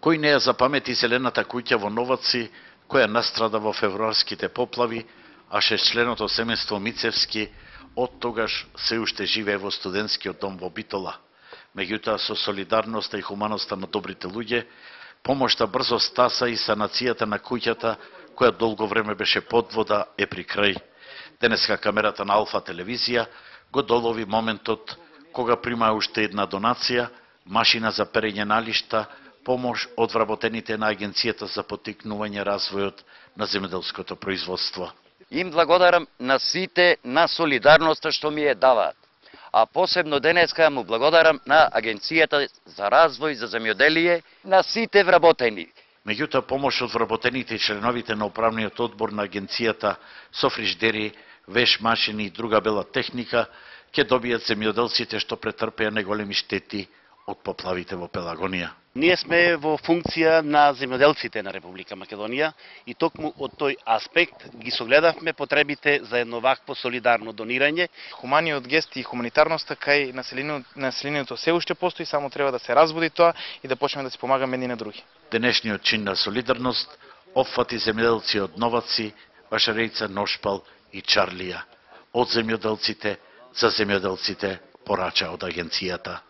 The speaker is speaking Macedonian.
Кој не ја запамети зелената куќа во Новаци, која настрада во февруарските поплави, а шестчленото семејство Мицевски од тогаш се уште живее во студентскиот дом во Битола. Меѓутоа, со солидарноста и хуманоста на добрите луѓе, помошта брзо стаса и санацијата на куќата, која долго време беше под вода, е при крај. Денеска камерата на Алфа телевизија го долови моментот кога прима уште една донација, машина за перење налишта, помош од вработените на Агенцијата за поттикнување развојот на земјоделското производство. Им благодарам на сите на солидарноста што ми ја даваат. А посебно денеска му благодарам на Агенцијата за развој за земјоделие, на сите вработени. Меѓутоа, помош од вработените и членовите на управниот одбор на Агенцијата со фриждери, веш машини и друга бела техника ќе добијат земјоделците што претрпеа неголеми штети од поплавите во Пелагонија. Ние сме во функција на земјоделците на Република Македонија и токму од тој аспект ги согледавме потребите за едно вакво солидарно донирање. Хуманиот гест и хуманитарноста кај населението се уште постои, само треба да се разбуди тоа и да почнеме да се помагаме едни на други. Денешниот чин на солидарност опфати земјоделци од Новаци, Вашарейца, Ношпал и Чарлија. Од земјоделците за земјоделците, порача од Агенцијата.